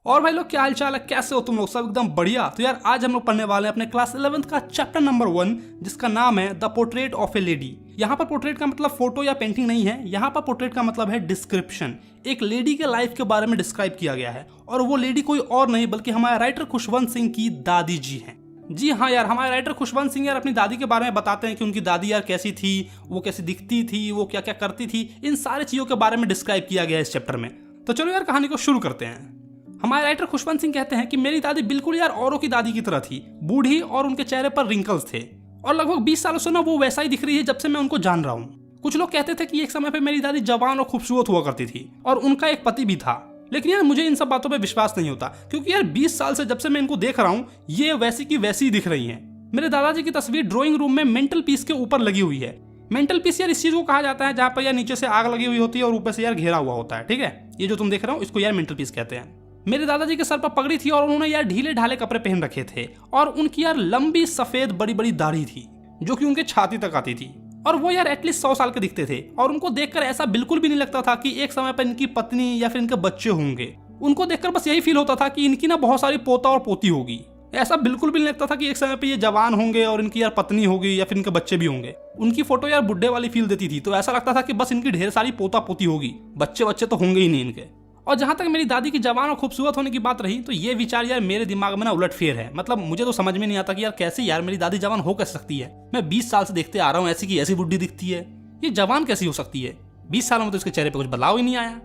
और भाई लोग क्या हाल चाल है, कैसे हो तुम लोग? सब एकदम बढ़िया। तो यार आज हम लोग पढ़ने वाले हैं अपने क्लास 11th का चैप्टर नंबर 1 जिसका नाम है the portrait of A lady. यहाँ पर पोर्ट्रेट का मतलब फोटो या पेंटिंग नहीं है, यहाँ पर पोर्ट्रेट का मतलब है डिस्क्रिप्शन। एक लेडी के लाइफ के बारे में डिस्क्राइब किया गया है और वो लेडी कोई और नहीं बल्कि हमारे राइटर खुशवंत सिंह की दादी जी हैं। जी हाँ यार, हमारे राइटर खुशवंत सिंह यार अपनी दादी के बारे में बताते हैं कि उनकी दादी यार कैसी थी, वो कैसी दिखती थी, वो क्या क्या करती थी। इन सारी चीज़ों के बारे में डिस्क्राइब किया गया है इस चैप्टर में। तो चलो यार कहानी को शुरू करते हैं। हमारे राइटर खुशवंत सिंह कहते हैं कि मेरी दादी बिल्कुल यार औरों की दादी की तरह थी, बूढ़ी और उनके चेहरे पर रिंकल्स थे और लगभग 20 सालों से ना वो वैसा ही दिख रही है जब से मैं उनको जान रहा हूँ। कुछ लोग कहते थे कि एक समय पे मेरी दादी जवान और खूबसूरत हुआ करती थी और उनका एक पति भी था, लेकिन यार मुझे इन सब बातों पे विश्वास नहीं होता क्योंकि यार 20 साल से जब से मैं इनको देख रहा हूँ ये वैसी की वैसी ही दिख रही हैं। मेरे दादाजी की तस्वीर ड्राइंग रूम में मेंटल पीस के ऊपर लगी हुई है। मेंटल पीस यार इस चीज को कहा जाता है जहाँ पर यार नीचे से आग लगी हुई होती है और ऊपर से यार घेरा हुआ होता है, ठीक है। ये जो तुम देख रहे हो इसको यार मेंटल पीस कहते हैं। मेरे दादाजी के सर पर पगड़ी थी और उन्होंने यार ढीले ढाले कपड़े पहन रखे थे और उनकी यार लंबी सफेद बड़ी बड़ी दाढ़ी थी जो कि उनके छाती तक आती थी और वो यार एटलीस्ट 100 साल के दिखते थे और उनको देखकर ऐसा बिल्कुल भी नहीं लगता था कि एक समय पर इनकी पत्नी या फिर इनके बच्चे होंगे। उनको देखकर बस यही फील होता था कि इनकी ना बहुत सारी पोता और पोती होगी। ऐसा बिल्कुल भी नहीं लगता था कि एक समय पे ये जवान होंगे और इनकी यार पत्नी होगी या फिर इनके बच्चे भी होंगे। उनकी फोटो यार बुढ़े वाली फील देती थी, तो ऐसा लगता था कि बस इनकी ढेर सारी पोता पोती होगी, बच्चे तो होंगे ही नहीं इनके। और जहां तक मेरी दादी की जवान और खूबसूरत होने की बात रही तो ये विचार यार मेरे दिमाग में ना उलटफेर है। मतलब मुझे तो समझ में नहीं आता कि यार कैसे यार मेरी दादी जवान हो कैसे सकती है। मैं 20 साल से देखते आ रहा हूँ ऐसी की ऐसी बुढ़ी दिखती है, ये जवान कैसी हो सकती है? 20 सालों में तो इसके चेहरे पे कुछ बदलाव ही नहीं आया।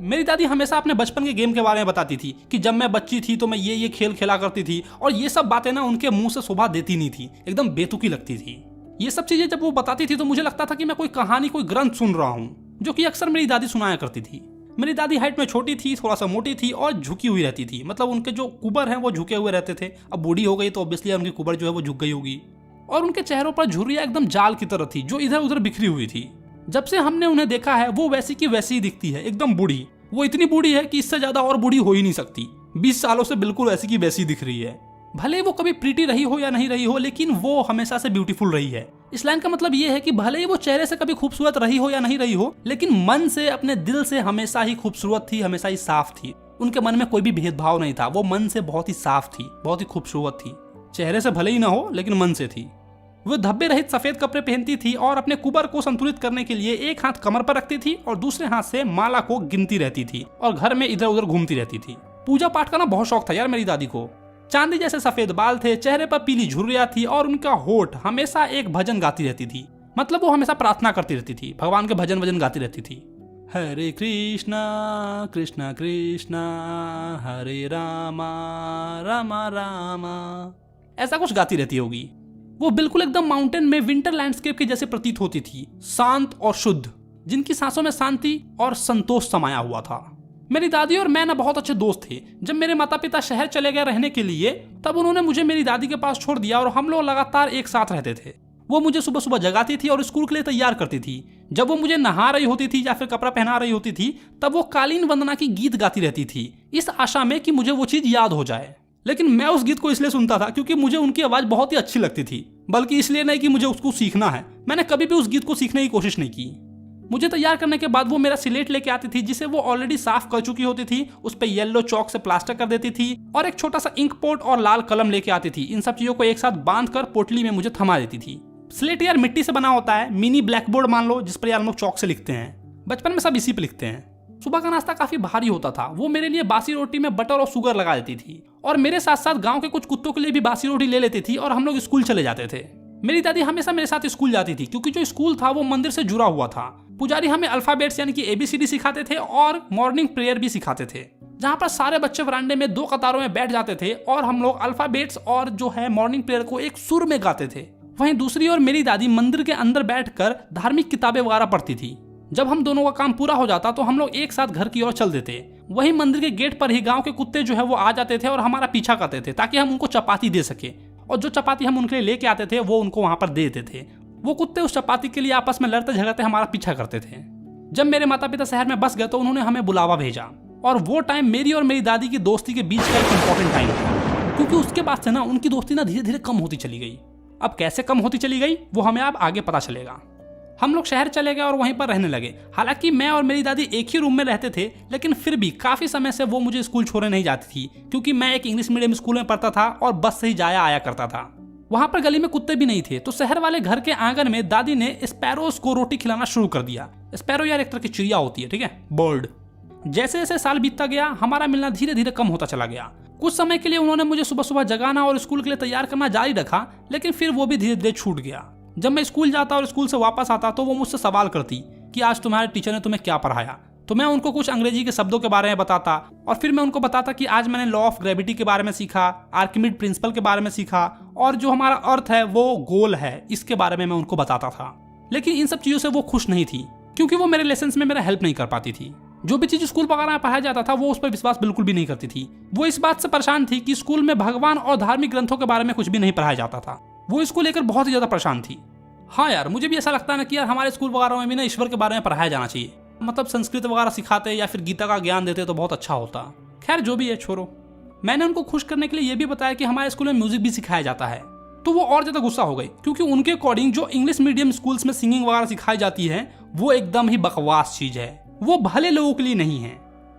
मेरी दादी हमेशा अपने बचपन के गेम के बारे में बताती थी कि जब मैं बच्ची थी तो मैं ये खेल खेला करती थी और ये सब बातें ना उनके मुंह से शोभा देती नहीं थी, एकदम बेतुकी लगती थी। ये सब चीजें जब वो बताती थी तो मुझे लगता था कि मैं कोई कहानी कोई ग्रंथ सुन रहा हूँ, जो कि अक्सर मेरी दादी सुनाया करती थी। मेरी दादी हाइट में छोटी थी, थोड़ा सा मोटी थी और झुकी हुई रहती थी। मतलब उनके जो कुबर हैं वो झुके हुए रहते थे। अब बूढ़ी हो गई तो ऑब्वियसली उनकी कुबर जो है वो झुक गई होगी और उनके चेहरों पर झुर्रियां एकदम जाल की तरह थी जो इधर उधर बिखरी हुई थी। जब से हमने उन्हें देखा है वो वैसी की वैसी ही दिखती है, एकदम बूढ़ी। वो इतनी बूढ़ी है कि इससे ज्यादा और बूढ़ी हो ही नहीं सकती। 20 सालों से बिल्कुल वैसी की वैसी दिख रही है। भले वो कभी प्रीटी रही हो या नहीं रही हो, लेकिन वो हमेशा से ब्यूटीफुल रही है। इस लाइन का मतलब ये है कि भले ही वो चेहरे से कभी खूबसूरत रही हो या नहीं रही हो, लेकिन मन से अपने दिल से हमेशा ही खूबसूरत थी, हमेशा ही साफ थी। उनके मन में कोई भी भेदभाव नहीं था, वो मन से बहुत ही साफ थी, बहुत ही खूबसूरत थी। चेहरे से भले ही ना हो लेकिन मन से थी। वो धब्बे रहित सफेद कपड़े पहनती थी और अपने कुबर को संतुलित करने के लिए एक हाथ कमर पर रखती थी और दूसरे हाथ से माला को गिनती रहती थी और घर में इधर उधर घूमती रहती थी। पूजा पाठ का ना बहुत शौक था यार मेरी दादी को। चांदी जैसे सफेद बाल थे, चेहरे पर पीली झुर्रियां थी और उनका होठ हमेशा एक भजन गाती रहती थी। मतलब वो हमेशा प्रार्थना करती रहती थी, भगवान के भजन गाती रहती थी। हरे कृष्णा कृष्णा कृष्णा हरे रामा रामा रामा, ऐसा कुछ गाती रहती होगी। वो बिल्कुल एकदम माउंटेन में विंटर लैंडस्केप के जैसे प्रतीत होती थी, शांत और शुद्ध, जिनकी सांसों में शांति और संतोष समाया हुआ था। मेरी दादी और मैं ना बहुत अच्छे दोस्त थे। जब मेरे माता पिता शहर चले गए रहने के लिए तब उन्होंने मुझे मेरी दादी के पास छोड़ दिया और हम लोग लगातार एक साथ रहते थे। वो मुझे सुबह सुबह जगाती थी और स्कूल के लिए तैयार करती थी। जब वो मुझे नहा रही होती थी या फिर कपड़ा पहना रही होती थी तब वो कालीन वंदना की गीत गाती रहती थी, इस आशा में कि मुझे वो चीज याद हो जाए। लेकिन मैं उस गीत को इसलिए सुनता था क्योंकि मुझे उनकी आवाज बहुत ही अच्छी लगती थी, बल्कि इसलिए नहीं कि मुझे उसको सीखना है। मैंने कभी भी उस गीत को सीखने की कोशिश नहीं की। मुझे तैयार करने के बाद वो मेरा स्लेट लेके आती थी जिसे वो ऑलरेडी साफ कर चुकी होती थी। उस पे येलो चौक से प्लास्टर कर देती थी और एक छोटा सा इंक पोट और लाल कलम लेके आती थी। इन सब चीजों को एक साथ बांध कर पोटली में मुझे थमा देती थी। स्लेट यार मिट्टी से बना होता है, मिनी ब्लैक बोर्ड मान लो, जिस पर यार हम लोग चौक से लिखते हैं। बचपन में सब इसी पे लिखते हैं। सुबह का नाश्ता काफी भारी होता था। वो मेरे लिए बासी रोटी में बटर और शुगर लगा देती थी और मेरे साथ साथ गाँव के कुछ कुत्तों के लिए भी बासी रोटी ले लेती थी और हम लोग स्कूल चले जाते थे। मेरी दादी हमेशा मेरे साथ स्कूल जाती थी क्योंकि जो स्कूल था वो मंदिर से जुड़ा हुआ था। पुजारी हमें अल्फाबेट्स यानी कि ABCD सिखाते थे और मॉर्निंग प्रेयर भी सिखाते थे, जहां पर सारे बच्चे वरांडे में 2 कतारों में बैठ जाते थे और हम लोग अल्फाबेट्स और जो है मॉर्निंग प्रेयर को एक सुर में गाते थे। वहीं दूसरी ओर मेरी दादी मंदिर के अंदर बैठकर धार्मिक किताबें वगैरह पढ़ती थी। जब हम दोनों का काम पूरा हो जाता तो हम लोग एक साथ घर की ओर चल देते। वहीं मंदिर के गेट पर ही गाँव के कुत्ते जो है वो आ जाते थे और हमारा पीछा करते थे ताकि हम उनको चपाती दे सके, और जो चपाती हम उनके लिए लेके आते थे वो उनको वहां पर दे देते थे। वो कुत्ते उस चपाती के लिए आपस में लड़ते झगड़ते हमारा पीछा करते थे। जब मेरे माता पिता शहर में बस गए तो उन्होंने हमें बुलावा भेजा और वो टाइम मेरी और मेरी दादी की दोस्ती के बीच का एक इंपॉर्टेंट टाइम था, क्योंकि उसके बाद से ना उनकी दोस्ती ना धीरे धीरे कम होती चली गई। अब कैसे कम होती चली गई वो हमें अब आगे पता चलेगा। हम लोग शहर चले गए और वहीं पर रहने लगे। हालांकि मैं और मेरी दादी एक ही रूम में रहते थे, लेकिन फिर भी काफी समय से वो मुझे स्कूल छोड़ने नहीं जाती थी, क्योंकि मैं एक इंग्लिश मीडियम स्कूल में पढ़ता था और बस से ही जाया आया करता था। वहां पर गली में कुत्ते भी नहीं थे, तो शहर वाले घर के आंगन में दादी ने स्पैरोज को रोटी खिलाना शुरू कर दिया। स्पैरो यार एक तरह की चिड़िया होती है, ठीक है, बर्ड। जैसे जैसे साल बीतता गया, हमारा मिलना धीरे धीरे कम होता चला गया। कुछ समय के लिए उन्होंने मुझे सुबह सुबह जगाना और स्कूल के लिए तैयार करना जारी रखा, लेकिन फिर वो भी धीरे धीरे छूट गया। जब मैं स्कूल जाता और स्कूल से वापस आता तो वो मुझसे सवाल करती कि आज तुम्हारे टीचर ने तुम्हें क्या पढ़ाया। तो मैं उनको कुछ अंग्रेजी के शब्दों के बारे में बताता और फिर मैं उनको बताता कि आज मैंने लॉ ऑफ ग्रेविटी के बारे में सीखा, आर्किमिड प्रिंसिपल के बारे में सीखा, और जो हमारा अर्थ है वो गोल है, इसके बारे में मैं उनको बताता था। लेकिन इन सब चीजों से वो खुश नहीं थी, क्योंकि वो मेरे लेसन में मेरा हेल्प नहीं कर पाती थी। जो भी चीज स्कूल वगैरह में पढ़ाया जाता था वो उस पर विश्वास बिल्कुल भी नहीं करती थी। वो इस बात से परेशान थी कि स्कूल में भगवान और धार्मिक ग्रंथों के बारे में कुछ भी नहीं पढ़ाया जाता था। वो इसको लेकर बहुत ही ज्यादा परेशान थी। हाँ यार, मुझे भी ऐसा लगता है ना कि यार हमारे स्कूल वगैरह में भी ना ईश्वर के बारे में पढ़ाया जाना चाहिए। मतलब संस्कृत वगैरह सिखाते या फिर गीता का ज्ञान देते तो बहुत अच्छा होता। खैर जो भी है, छोड़ो। मैंने उनको खुश करने के लिए ये भी बताया कि हमारे स्कूल में म्यूजिक भी सिखाया जाता है, तो वो और ज्यादा गुस्सा हो गई, क्योंकि उनके अकॉर्डिंग जो इंग्लिश मीडियम स्कूल्स में सिंगिंग वगैरह सिखाई जाती है वो एकदम ही बकवास चीज है, वो भले लोगों के लिए नहीं है।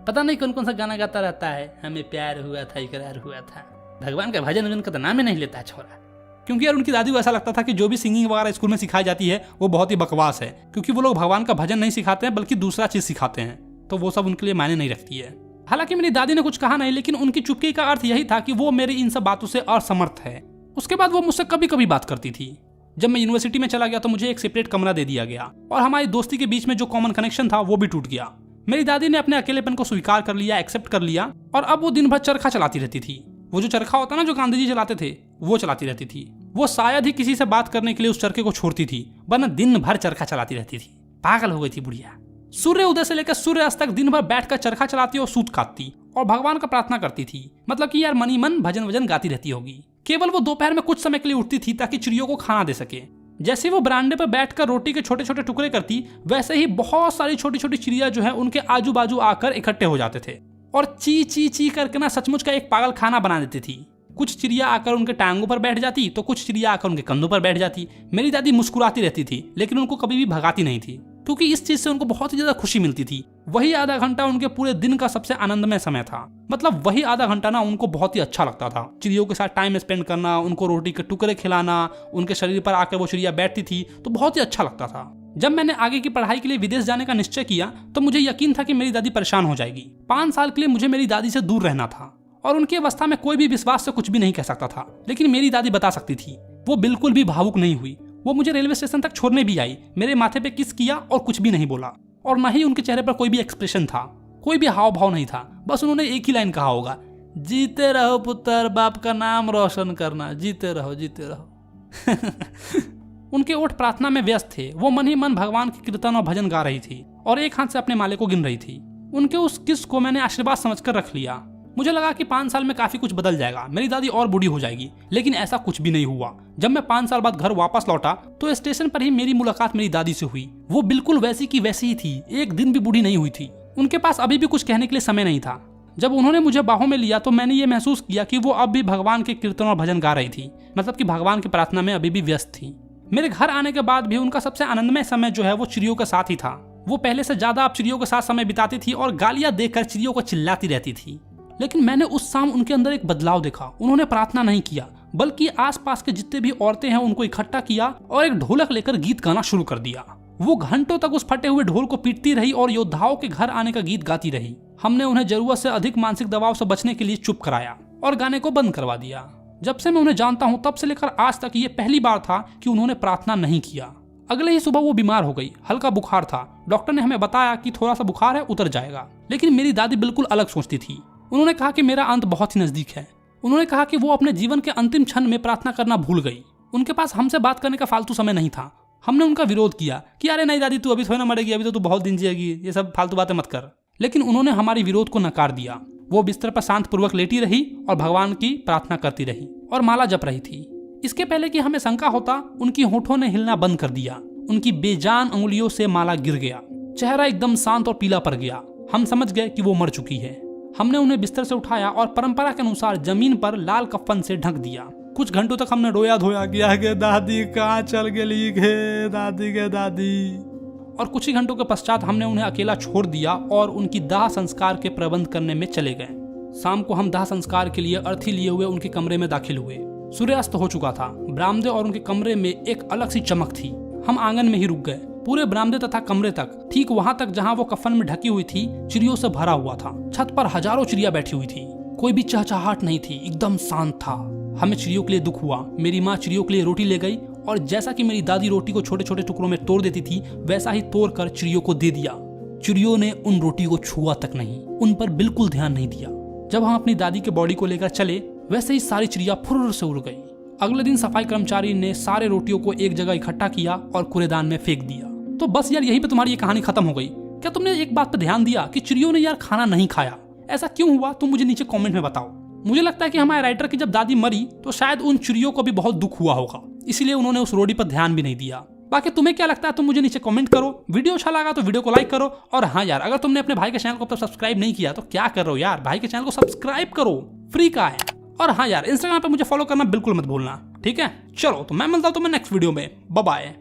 पता नहीं कौन कौन सा गाना गाता रहता है, हमें प्यार हुआ था, इकरार हुआ था, भगवान का भजन वजन का तो नाम ही नहीं लेता है छोरा। क्योंकि यार उनकी दादी को ऐसा लगता था कि जो भी सिंगिंग वगैरह स्कूल में सिखाई जाती है वो बहुत ही बकवास है, क्योंकि वो लोग भगवान का भजन नहीं सिखाते हैं बल्कि दूसरा चीज सिखाते हैं, तो वो सब उनके लिए मायने नहीं रखती है। हालांकि मेरी दादी ने कुछ कहा नहीं, लेकिन उनकी चुप्पी का अर्थ यही था कि वो मेरी इन सब बातों से असमर्थ है। उसके बाद वो मुझसे कभी कभी बात करती थी। जब मैं यूनिवर्सिटी में चला गया तो मुझे एक सेपरेट कमरा दे दिया गया और हमारी दोस्ती के बीच में जो कॉमन कनेक्शन था वो भी टूट गया। मेरी दादी ने अपने अकेलेपन को स्वीकार कर लिया, एक्सेप्ट कर लिया, और अब वो दिन भर चरखा चलाती रहती थी। वो जो चरखा होता ना जो गांधी जी चलाते थे, वो चलाती रहती थी। वो शायद ही किसी से बात करने के लिए उस चरखे को छोड़ती थी, वरना दिन भर चरखा चलाती रहती थी। पागल हो गई थी बुढ़िया। सूर्य उदय से लेकर सूर्य अस्त तक दिन भर बैठकर चरखा चलाती और सूत काटती और भगवान का प्रार्थना करती थी। मतलब कि यार मनी मन भजन वजन गाती रहती होगी। केवल वो दोपहर में कुछ समय के लिए उठती थी ताकि चिड़ियों को खाना दे सके। जैसे वो बरामदे पर बैठकर रोटी के छोटे छोटे टुकड़े करती, वैसे ही बहुत सारी छोटी छोटी चिड़िया जो है उनके आजू बाजू आकर इकट्ठे हो जाते थे और ची ची ची करके ना सचमुच का एक पागल खाना बना देती थी। कुछ चिड़िया आकर उनके टांगों पर बैठ जाती तो कुछ चिड़िया आकर उनके कंधों पर बैठ जाती। मेरी दादी मुस्कुराती रहती थी, लेकिन उनको कभी भी भगाती नहीं थी, क्योंकि इस चीज से उनको बहुत ही ज्यादा खुशी मिलती थी। वही आधा घंटा उनके पूरे दिन का सबसे आनंदमय समय था। मतलब वही आधा घंटा ना उनको बहुत ही अच्छा लगता था। चिड़ियों के साथ टाइम स्पेंड करना, उनको रोटी के टुकड़े खिलाना, उनके शरीर पर आकर वो चिड़िया बैठती थी तो बहुत ही अच्छा लगता था। जब मैंने आगे की पढ़ाई के लिए विदेश जाने का निश्चय किया तो मुझे यकीन था कि मेरी दादी परेशान हो जाएगी। 5 साल के लिए मुझे मेरी दादी से दूर रहना था और उनकी अवस्था में कोई भी विश्वास से कुछ भी नहीं कह सकता था, लेकिन मेरी दादी बता सकती थी। वो बिल्कुल भी भावुक नहीं हुई। वो मुझे रेलवे स्टेशन तक छोड़ने भी आई, मेरे माथे पे किस किया और कुछ भी नहीं बोला, और न ही उनके चेहरे पर कोई भी एक्सप्रेशन था, कोई भी हाव भाव नहीं था। बस उन्होंने एक ही लाइन कहा होगा, जीते रहो पुत्र, बाप का नाम रोशन करना, जीते रहो जीते रहो। उनके ओठ प्रार्थना में व्यस्त थे। वो मन ही मन भगवान के कीर्तन और भजन गा रही थी और एक हाथ से अपने माले को गिन रही थी। उनके उस किस को मैंने आशीर्वाद समझकर रख लिया। मुझे लगा कि 5 साल में काफी कुछ बदल जाएगा, मेरी दादी और बूढ़ी हो जाएगी, लेकिन ऐसा कुछ भी नहीं हुआ। जब मैं 5 साल बाद घर वापस लौटा तो स्टेशन पर ही मेरी मुलाकात मेरी दादी से हुई। वो बिल्कुल वैसी की वैसी ही थी, एक दिन भी बूढ़ी नहीं हुई थी। उनके पास अभी भी कुछ कहने के लिए समय नहीं था। जब उन्होंने मुझे बाहों में लिया तो मैंने ये महसूस किया कि वो अब भी भगवान के कीर्तन और भजन गा रही थी, मतलब कि भगवान की प्रार्थना में अभी भी व्यस्त थी। मेरे घर आने के बाद भी उनका सबसे आनंदमय समय जो है वो चिड़ियों के साथ ही था। वो पहले से ज्यादा अब चिड़ियों के साथ समय बिताती थी और गालियां देकर चिड़ियों को चिल्लाती रहती थी। लेकिन मैंने उस शाम उनके अंदर एक बदलाव देखा। उन्होंने प्रार्थना नहीं किया, बल्कि आसपास के जितने भी औरतें हैं उनको इकट्ठा किया और एक ढोलक लेकर गीत गाना शुरू कर दिया। वो घंटों तक उस फटे हुए ढोल को पीटती रही और योद्धाओं के घर आने का गीत गाती रही। हमने उन्हें जरूरत से अधिक मानसिक दबाव से बचने के लिए चुप कराया और गाने को बंद करवा दिया। जब से मैं उन्हें जानता हूँ तब से लेकर आज तक ये पहली बार था कि उन्होंने प्रार्थना नहीं किया। अगले ही सुबह वो बीमार हो गई, हल्का बुखार था। डॉक्टर ने हमें बताया कि थोड़ा सा बुखार है, उतर जाएगा। लेकिन मेरी दादी बिल्कुल अलग सोचती थी। उन्होंने कहा कि मेरा अंत बहुत ही नजदीक है। उन्होंने कहा कि वो अपने जीवन के अंतिम क्षण में प्रार्थना करना भूल गई। उनके पास हमसे बात करने का फालतू समय नहीं था। हमने उनका विरोध किया कि अरे नहीं दादी, तू अभी थोड़ी ना मरेगी, अभी तो तू बहुत दिन जिएगी, ये सब फालतू बातें मत कर। लेकिन उन्होंने हमारी विरोध को नकार दिया। वो बिस्तर पर शांत पूर्वक लेटी रही और भगवान की प्रार्थना करती रही और माला जप रही थी। इसके पहले कि हमें शंका होता, उनकी होठों ने हिलना बंद कर दिया। उनकी बेजान उंगलियों से माला गिर गया। चेहरा एकदम शांत और पीला पड़ गया। हम समझ गए कि वो मर चुकी है। हमने उन्हें बिस्तर से उठाया और परंपरा के अनुसार जमीन पर लाल कफन से ढक दिया। कुछ घंटों तक हमने रोया धोया किया कि दादी कहाँ चल गई गे, दादी के दादी। और कुछ ही घंटों के पश्चात हमने उन्हें अकेला छोड़ दिया और उनकी दाह संस्कार के प्रबंध करने में चले गए। शाम को हम दाह संस्कार के लिए अर्थी लिए हुए उनके कमरे में दाखिल हुए। सूर्यास्त हो चुका था। बरामदे और उनके कमरे में एक अलग सी चमक थी। हम आंगन में ही रुक गए। पूरे बरामदे तथा कमरे तक, ठीक वहां तक जहां वो कफन में ढकी हुई थी, चिड़ियों से भरा हुआ था। छत पर हजारों चिड़िया बैठी हुई थी। कोई भी चहचहाहट नहीं थी, एकदम शांत था। हमें चिड़ियों के लिए दुख हुआ। मेरी माँ चिड़ियों के लिए रोटी ले गई और जैसा कि मेरी दादी रोटी को छोटे छोटे टुकड़ों में तोड़ देती थी, वैसा ही तोड़ कर चिड़ियों को दे दिया। चिड़ियों ने उन रोटी को छुआ तक नहीं, उन पर बिल्कुल ध्यान नहीं दिया। जब हम अपनी दादी के बॉडी को लेकर चले, वैसे ही सारी चिड़िया फुर्र से उड़ गई। अगले दिन सफाई कर्मचारी ने सारे रोटियों को एक जगह इकट्ठा किया और कूड़ेदान में फेंक दिया। तो बस यार, यहीं पे तुम्हारी ये कहानी खत्म हो गई। क्या तुमने एक बात पे ध्यान दिया कि चिड़ियों ने यार खाना नहीं खाया? ऐसा क्यों हुआ? तुम मुझे नीचे कमेंट में बताओ। मुझे लगता है कि हमारे राइटर की जब दादी मरी तो शायद उन चिड़ियों को भी बहुत दुख हुआ होगा, इसलिए उन्होंने उस रोटी पर ध्यान भी नहीं दिया। बाकी तुम्हें क्या लगता है, तुम मुझे नीचे कमेंट करो। वीडियो अच्छा लगा तो वीडियो को लाइक करो। और हाँ यार, अगर तुमने अपने भाई के चैनल को अब तक सब्सक्राइब नहीं किया तो क्या कर रहे हो यार, भाई के चैनल को सब्सक्राइब करो, फ्री का है। और हाँ यार, इंस्टाग्राम पे मुझे फॉलो करना बिल्कुल मत भूलना, ठीक है? चलो तो मैं मिलता हूं तुम्हें नेक्स्ट वीडियो में। Bye bye.